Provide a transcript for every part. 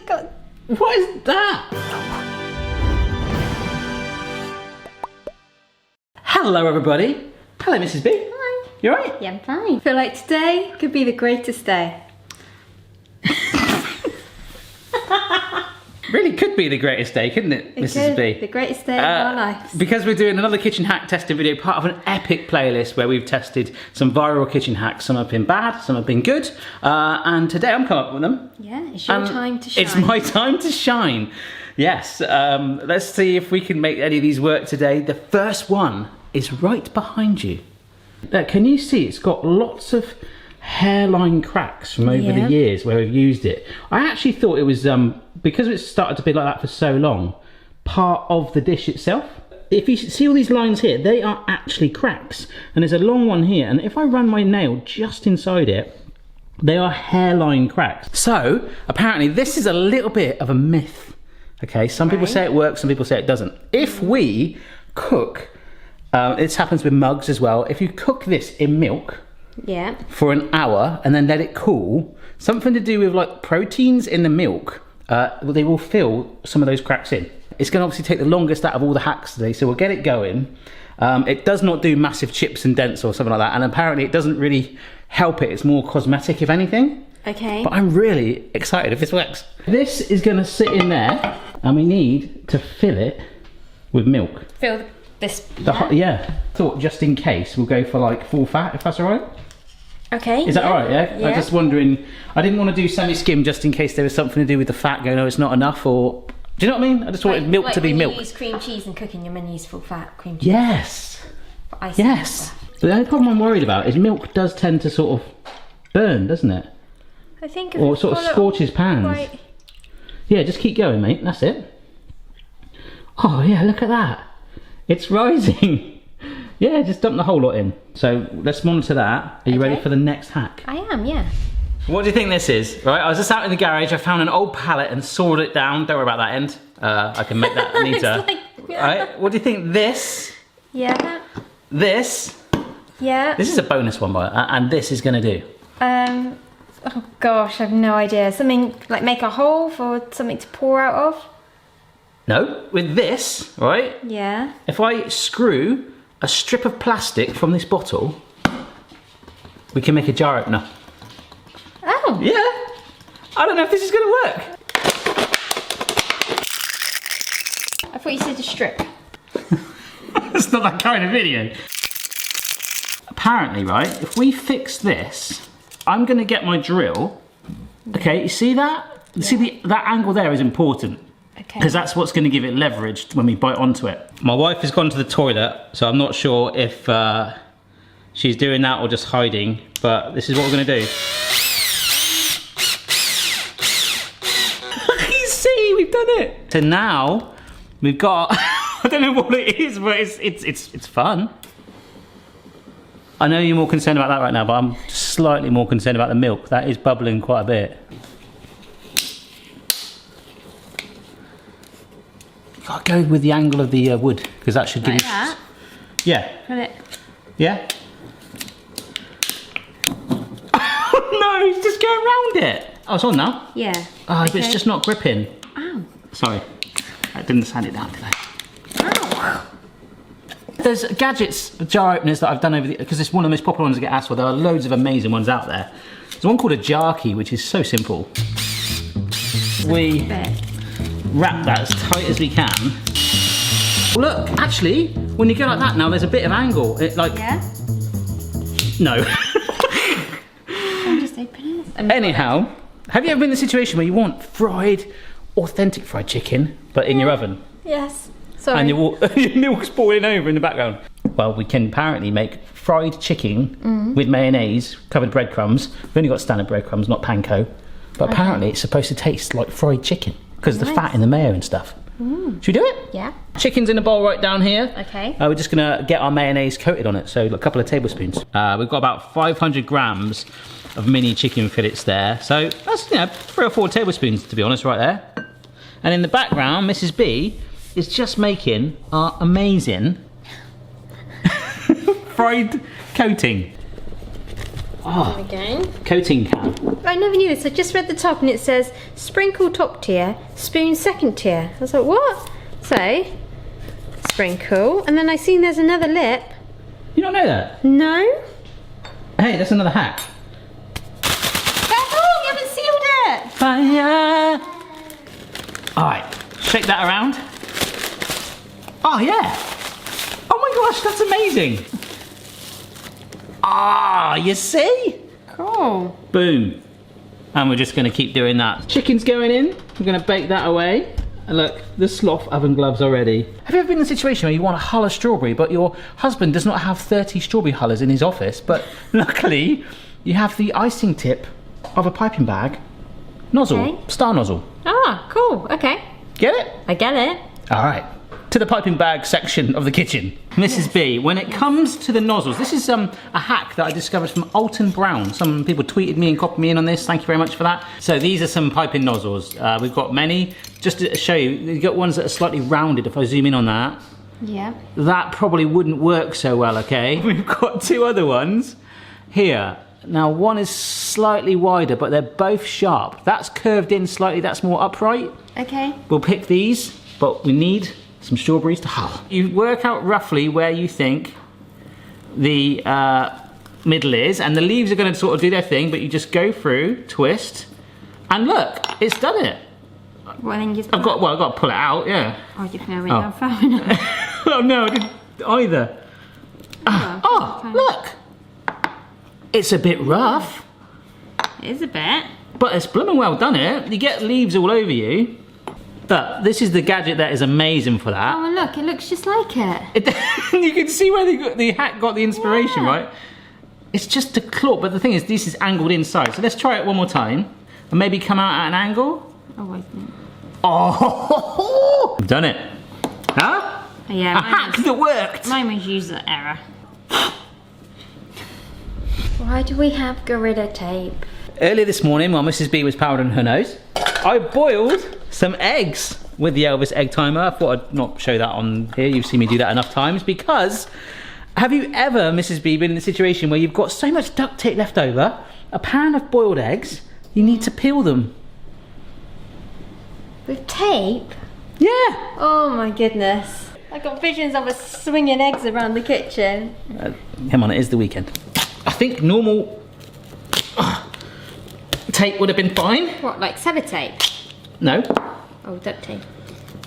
got... What is that? Hello everybody. Hello Mrs. B. Hi. You alright? Yeah, I'm fine. I feel like today could be the greatest day. Really could be the greatest day, couldn't it, Mrs. B? The greatest day of our lives. Because we're doing another kitchen hack testing video, part of an epic playlist where we've tested some viral kitchen hacks. Some have been bad, some have been good. And today I'm coming up with them. Yeah, it's your time to shine. It's my time to shine. Yes. Let's see if we can make any of these work today. The first one is right behind you. Can you see it's got lots of hairline cracks from over the years where we've used it. I actually thought it was, because it's started to be like that for so long, part of the dish itself. If you see all these lines here, they are actually cracks. And there's a long one here, and if I run my nail just inside it, they are hairline cracks. So, apparently this is a little bit of a myth. Okay, some people say it works, some people say it doesn't. If we cook, this happens with mugs as well, if you cook this in milk, for an hour and then let it cool, something to do with like proteins in the milk, they will fill some of those cracks in. It's going to obviously take the longest out of all the hacks today, so we'll get it going. It does not do massive chips and dents or something like that, and apparently it doesn't really help it. It's more cosmetic if anything. Okay. But I'm really excited if this works. This is going to sit in there and we need to fill it with milk. Fill this. Yeah. Thought just in case we'll go for like full fat, if that's all right. Okay. Is that all right? Yeah. I'm just wondering. I didn't want to do semi-skim just in case there was something to do with the fat going. Oh, it's not enough, or do you know what I mean? I just wanted milk to be milk. When you use cream cheese and cooking, you're meant to use full fat cream cheese. Yes. Yes. The only problem I'm worried about is milk does tend to sort of burn, doesn't it? I think. Or sort of scorches pans. Yeah. Just keep going, mate. That's it. Oh yeah, look at that. It's rising. Yeah, just dump the whole lot in. So let's monitor that. Are you ready for the next hack? I am, yeah. What do you think this is? Right, I was just out in the garage, I found an old pallet and sawed it down. Don't worry about that end. I can make that neater. Right, what do you think this? Yeah. This? Yeah. This is a bonus one, and this is gonna do? Oh gosh, I have no idea. Something like make a hole for something to pour out of? No, with this, right? Yeah. If I screw a strip of plastic from this bottle, we can make a jar opener. Oh. Yeah. I don't know if this is going to work. I thought you said a strip. It's not that kind of video. Apparently, right, if we fix this, I'm going to get my drill. Okay, you see that? You see that angle there is important. Because that's what's going to give it leverage when we bite onto it. My wife has gone to the toilet, so I'm not sure if she's doing that or just hiding, but this is what we're going to do. You see, we've done it. So now we've got, I don't know what it is, but it's fun. I know you're more concerned about that right now, but I'm slightly more concerned about the milk. That is bubbling quite a bit. I'll go with the angle of the wood, because that should give you... That? Yeah. Put it. Yeah? Oh no, it's just going around it. Oh, it's on now? Yeah. Oh, but it's just not gripping. Ow. Sorry. I didn't sand it down today. Ow. There's gadgets, jar openers that I've done over the... because it's one of the most popular ones to get asked for. There are loads of amazing ones out there. There's one called a jar key, which is so simple. We wrap that as tight as we can. Look, actually, when you go like that now, there's a bit of angle. It like... Yeah? No. I'm just opening it. Anyhow, have you ever been in a situation where you want fried, authentic fried chicken, but in your oven? Yes. Sorry. And your milk's boiling over in the background? Well, we can apparently make fried chicken with mayonnaise, covered breadcrumbs. We've only got standard breadcrumbs, not panko. But apparently it's supposed to taste like fried chicken because of the fat in the mayo and stuff. Should we do it? Yeah. Chicken's in a bowl right down here. Okay. We're just gonna get our mayonnaise coated on it, so a couple of tablespoons. We've got about 500 grams of mini chicken fillets there. So that's, 3 or 4 tablespoons, to be honest, right there. And in the background, Mrs. B is just making our amazing fried coating. Oh, Again. coating can. I never knew this. I just read the top and it says sprinkle top tier, spoon second tier. I was like, what? So, sprinkle. And then I seen there's another lip. You don't know that? No. Hey, that's another hack. Oh, you haven't sealed it. Fire! Alright, shake that around. Oh yeah! Oh my gosh, that's amazing! Ah, you see? Cool. Boom. And we're just going to keep doing that. Chicken's going in. We're going to bake that away. And look, the sloth oven gloves already. Have you ever been in a situation where you want a hull of strawberry, but your husband does not have 30 strawberry hullers in his office, but luckily you have the icing tip of a piping bag nozzle, Okay. star nozzle. Ah, cool. Okay. Get it? I get it. All right. To the piping bag section of the kitchen. Mrs. B, when it comes to the nozzles, this is a hack that I discovered from Alton Brown. Some people tweeted me and copied me in on this. Thank you very much for that. So these are some piping nozzles. We've got many. Just to show you, you've got ones that are slightly rounded. If I zoom in on that, Yeah. that probably wouldn't work so well, okay? We've got two other ones here. Now one is slightly wider, but they're both sharp. That's curved in slightly, that's more upright. Okay. We'll pick these, but we need some strawberries to hull. You work out roughly where you think the middle is, and the leaves are going to sort of do their thing, but you just go through, twist, and look, it's done it. Well, then you just. I've got to pull it out, yeah. Oh, you know, down far enough. Oh no, I didn't either. Oh, look, it's a bit rough, It is a bit. but it's blooming well done it. You get leaves all over you. But this is the gadget that is amazing for that. Oh, and look, it looks just like it. You can see where the hack got the inspiration, Yeah. right? It's just a claw, but the thing is, this is angled inside. So let's try it one more time, and maybe come out at an angle. Oh, wait. Oh, we've done it. Huh? Yeah, A hack that worked. mine was user error. Why do we have Gorilla tape? Earlier this morning, while Mrs. B was powdering her nose, I boiled some eggs with the Elvis egg timer. I thought I'd not show that on here. You've seen me do that enough times because have you ever, Mrs. B, been in a situation where you've got so much duct tape left over, a pan of boiled eggs, you need to peel them? With tape? Yeah. Oh my goodness. I got visions of us swinging eggs around the kitchen. Come on, it is the weekend. I think normal tape would have been fine. What, like sellotape? No. Oh, duct tape.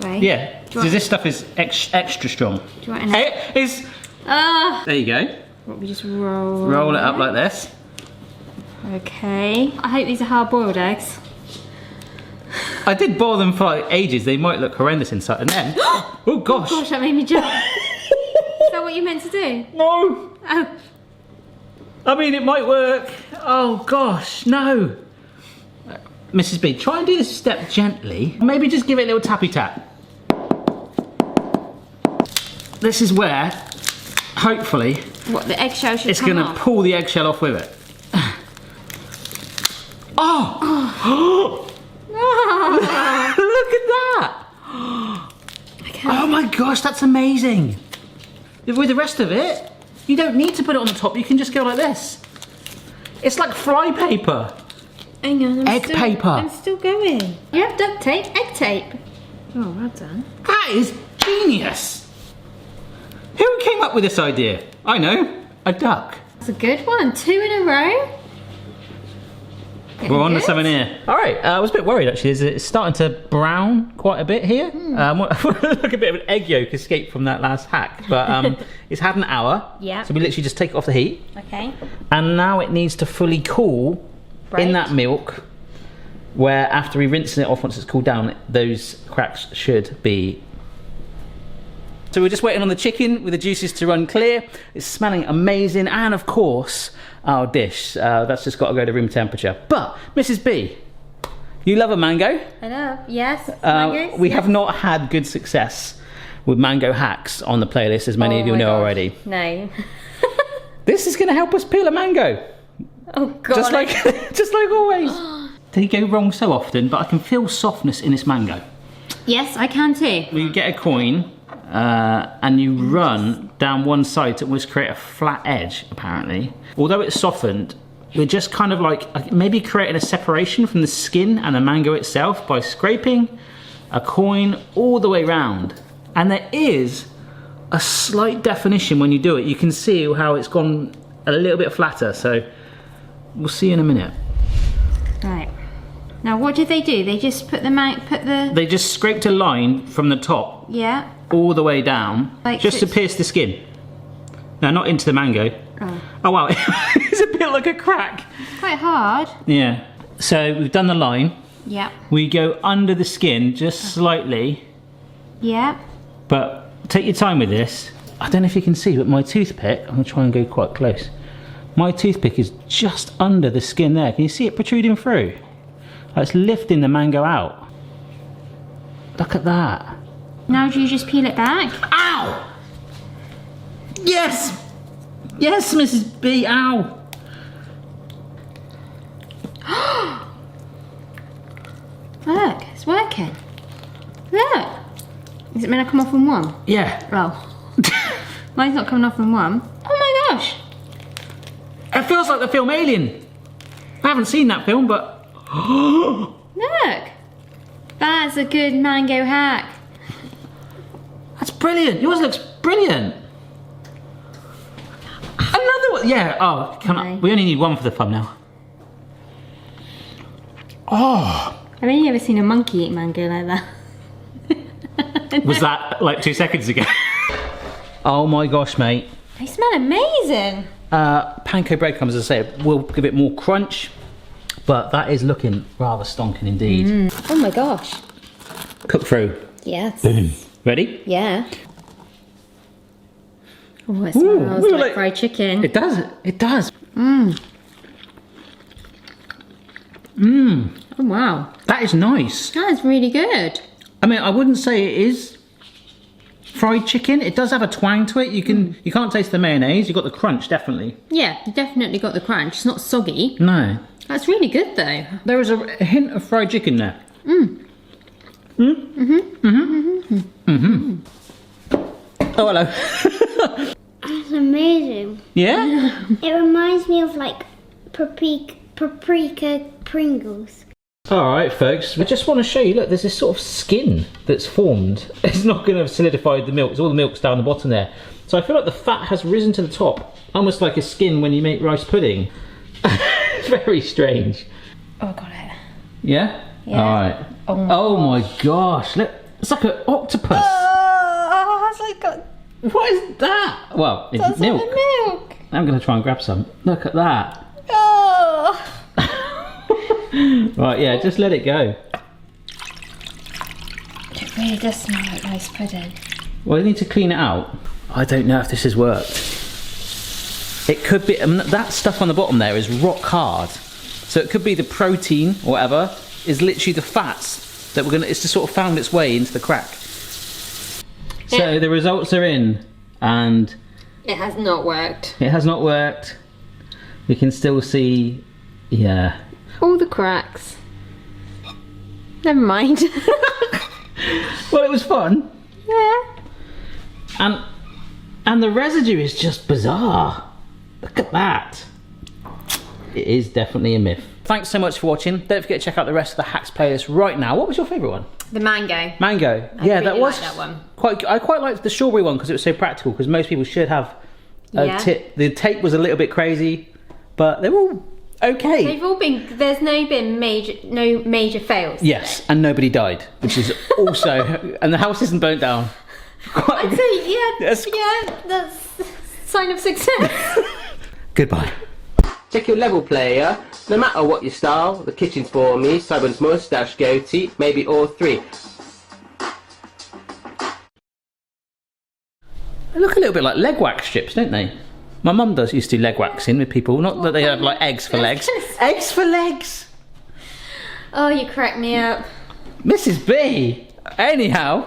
Right. Yeah, Do you because want- this stuff is extra strong. Do you want an It is. Ah! There you go. What, we just roll Roll it up like this. Okay. I hope these are hard boiled eggs. I did boil them for like ages. They might look horrendous inside. And then, oh gosh. Gosh, that made me jump. Is that what you meant to do? No. Oh. I mean, it might work. Oh gosh, no. Mrs. B, try and do this step gently. Maybe just give it a little tappy tap. This is where, hopefully, What, the eggshell should it's come going to off? pull the eggshell off with it. Oh! Look at that! Oh my gosh, that's amazing! With the rest of it, you don't need to put it on the top, you can just go like this. It's like fly paper. Hang on, Egg paper. I'm still going. You have duct tape, egg tape. Oh, well done. That is genius! Who came up with this idea? I know, a duck. That's a good one. 2 in a row. We're on to Good. something here. All right, I was a bit worried actually. It's starting to brown quite a bit here. Like a bit of an egg yolk escaped from that last hack, but it's had an hour. Yeah. So we literally just take it off the heat, Okay. and now it needs to fully cool Right. in that milk. Where after we rinse it off once it's cooled down, those cracks should be. So we're just waiting on the chicken with the juices to run clear. It's smelling amazing, and of course our dish. That's just got to go to room temperature. But Mrs. B, you love a mango. I know. Yes. Mangoes? We Yes. have not had good success with mango hacks on the playlist, as many of you my know gosh. already. No. This is going to help us peel a mango, Oh God. just like just like always. They go wrong so often, but I can feel softness in this mango. Yes, I can too. You get a coin and you run down one side to almost create a flat edge, apparently. Although it's softened, we're just kind of like maybe creating a separation from the skin and the mango itself by scraping a coin all the way round. And there is a slight definition when you do it. You can see how it's gone a little bit flatter, so we'll see in a minute. Right. Now what did they do? They just put the... They just scraped a line from the top Yeah. all the way down, Like just to pierce the skin. No, not into the mango. Oh wow, it's a bit like a crack. Quite hard. Yeah. So we've done the line. Yeah. We go under the skin just slightly, Yeah. but take your time with this. I don't know if you can see, but my toothpick, I'm gonna try and go quite close. My toothpick is just under the skin there. Can you see it protruding through? It's lifting the mango out. Look at that. Now do you just peel it back? Ow! Yes! Yes, Mrs. B, ow! Look, it's working. Look. Is it meant to come off in one? Yeah. Oh. Mine's not coming off in one. Oh my gosh. It feels like the film Alien. I haven't seen that film, but... Look. That's a good mango hack. That's brilliant. Yours looks brilliant. Another one. Yeah. Oh, come on. We only need one for the thumbnail. Oh. I've only ever seen a monkey eat mango like that. Was that like 2 seconds ago? Oh my gosh, mate. They smell amazing. Panko breadcrumbs, as I say, will give it more crunch, but that is looking rather stonking indeed. Oh my gosh. Cook through. Yes. Boom. Ready? Yeah. Oh, it smells like fried chicken. It does. It does. Mmm. Mmm. Oh wow. That is nice. That is really good. I mean, I wouldn't say it is fried chicken. It does have a twang to it. You can't taste the mayonnaise. You've got the crunch, definitely. Yeah, you definitely got the crunch. It's not soggy. No. That's really good though. There is a hint of fried chicken there. Mm. Mm? Mm-hmm. Mm-hmm. Mm-hmm. Oh, hello. That's amazing. Yeah? It reminds me of like paprika Pringles. Alright folks, we just want to show you, look, there's this sort of skin that's formed. It's not going to have solidified the milk, all the milk's down the bottom there. So I feel like the fat has risen to the top, almost like a skin when you make rice pudding. It's very strange. Oh, I got it. Yeah? Yeah. Alright. Oh my gosh, look, it's like an octopus. Oh, it's like got... What is that? Well, it's That's milk. milk. I'm going to try and grab some. Look at that. Oh. Right, yeah, just let it go. It really does smell like rice pudding. Well, I need to clean it out. I don't know if this has worked. It could be, I mean, that stuff on the bottom there is rock hard. So it could be the protein or whatever is literally the fats that it's just sort of found its way into the crack. So the results are in and it has not worked. it has not worked. We can still see, yeah. All the cracks. Never mind. Well, it was fun. Yeah. And the residue is just bizarre. Look at that. It is definitely a myth. Thanks so much for watching. Don't forget to check out the rest of the hacks playlist right now. What was your favourite one? The mango. Mango. I Yeah, really that was liked that one. I quite liked the strawberry one because it was so practical. Because most people should have a Yeah. tip. The tape was a little bit crazy, but they're all okay. They've all been. There's no major fails. Yes, and nobody died, which is also, and the house isn't burnt down. I'd say Yes. that's a sign of success. Goodbye. Check your level, player. No matter what your style, the kitchen's for me. Simon's moustache, goatee, maybe all three. They look a little bit like leg wax strips, don't they? My mum used to do leg waxing with people. Not that they have like eggs for legs. Eggs for legs. Oh, you crack me up. Mrs. B. Anyhow.